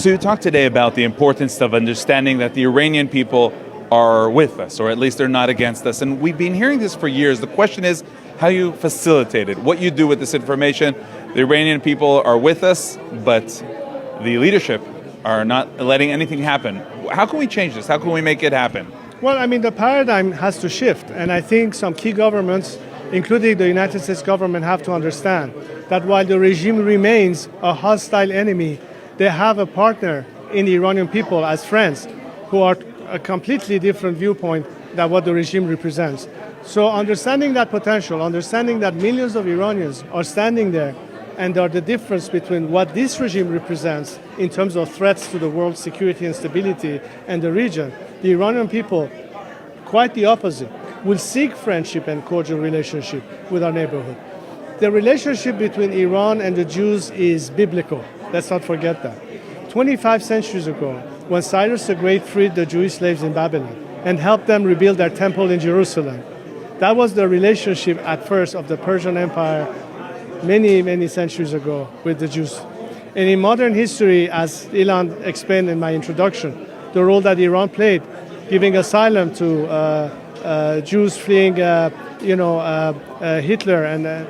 So you talked today about the importance of understanding that the Iranian people are with us, or at least they're not against us. And we've been hearing this for years. The question is how you facilitate it, what you do with this information. The Iranian people are with us, but the leadership are not letting anything happen. How can we change this? How can we make it happen? Well, I mean, the paradigm has to shift. And I think some key governments, including the United States government, have to understand that while the regime remains a hostile enemy, they have a partner in the Iranian people as friends who are a completely different viewpoint than what the regime represents. So understanding that potential, understanding that millions of Iranians are standing there and are the difference between what this regime represents in terms of threats to the world's security and stability and the region, the Iranian people, quite the opposite, will seek friendship and cordial relationship with our neighborhood. The relationship between Iran and the Jews is biblical. Let's not forget that. 25 centuries ago, when Cyrus the Great freed the Jewish slaves in Babylon and helped them rebuild their temple in Jerusalem, that was the relationship at first of the Persian Empire many, many centuries ago with the Jews. And in modern history, as Ilan explained in my introduction, the role that Iran played, giving asylum to Jews fleeing, Hitler, and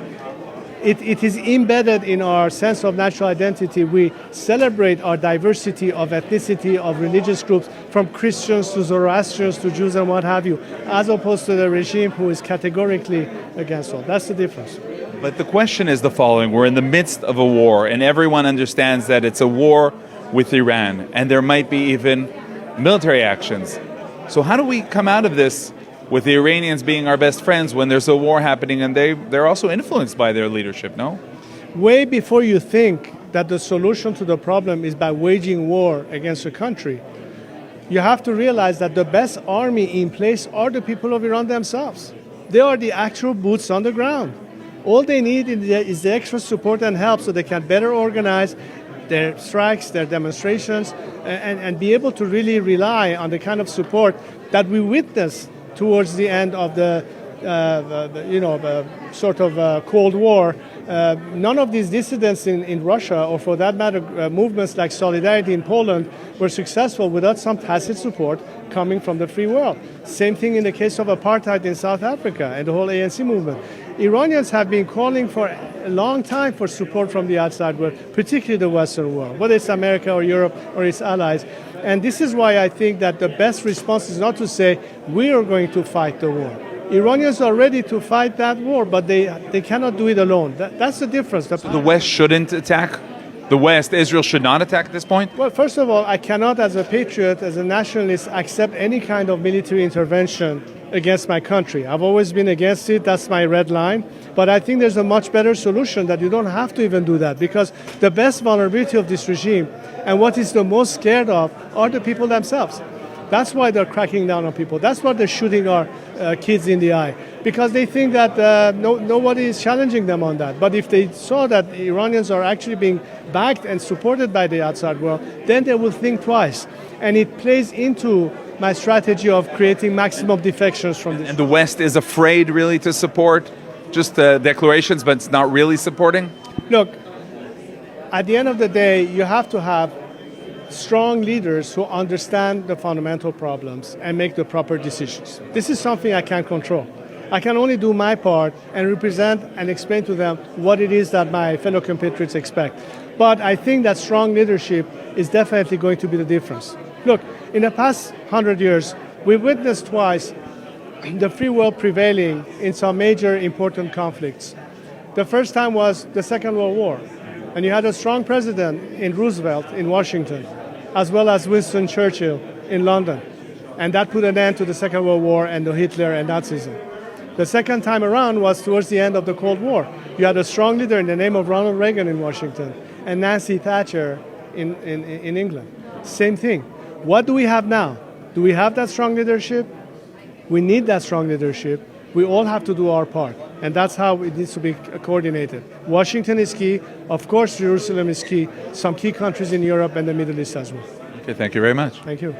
it is embedded in our sense of national identity. We celebrate our diversity of ethnicity, of religious groups, from Christians to Zoroastrians to Jews and what have you, as opposed to the regime who is categorically against all. That's the difference. But the question is the following. We're in the midst of a war, and everyone understands that it's a war with Iran, and there might be even military actions. So how do we come out of this with the Iranians being our best friends when there's a war happening and they're also influenced by their leadership, no? Way before you think that the solution to the problem is by waging war against a country, you have to realize that the best army in place are the people of Iran themselves. They are the actual boots on the ground. All they need is the extra support and help so they can better organize their strikes, their demonstrations, and be able to really rely on the kind of support that we witnessed towards the end of the Cold War. None of these dissidents in Russia, or for that matter, movements like Solidarity in Poland, were successful without some tacit support coming from the free world. Same thing in the case of apartheid in South Africa and the whole ANC movement. Iranians have been calling for a long time for support from the outside world, particularly the Western world, whether it's America or Europe or its allies. And this is why I think that the best response is not to say we are going to fight the war. Iranians are ready to fight that war, but they cannot do it alone. That's the difference. So the West shouldn't attack? The West, Israel should not attack at this point? Well, first of all, I cannot, as a patriot, as a nationalist, accept any kind of military intervention against my country. I've always been against it. That's my red line. But I think there's a much better solution, that you don't have to even do that, because the best vulnerability of this regime and what is the most scared of are the people themselves. That's why they're cracking down on people. That's why they're shooting our kids in the eye, because they think that nobody is challenging them on that. But if they saw that Iranians are actually being backed and supported by the outside world, then they will think twice. And it plays into my strategy of creating maximum defections from this. And the West is afraid really to support just the declarations, but it's not really supporting? Look, at the end of the day, you have to have strong leaders who understand the fundamental problems and make the proper decisions. This is something I can't control. I can only do my part and represent and explain to them what it is that my fellow compatriots expect. But I think that strong leadership is definitely going to be the difference. Look, in the past 100 years, we've witnessed twice the free world prevailing in some major important conflicts. The first time was the Second World War, and you had a strong president in Roosevelt in Washington, as well as Winston Churchill in London. And that put an end to the Second World War and the Hitler and Nazism. The second time around was towards the end of the Cold War. You had a strong leader in the name of Ronald Reagan in Washington and Nancy Thatcher in England. Same thing. What do we have now? Do we have that strong leadership? We need that strong leadership. We all have to do our part. And that's how it needs to be coordinated. Washington is key. Of course, Jerusalem is key. Some key countries in Europe and the Middle East as well. Okay, thank you very much. Thank you.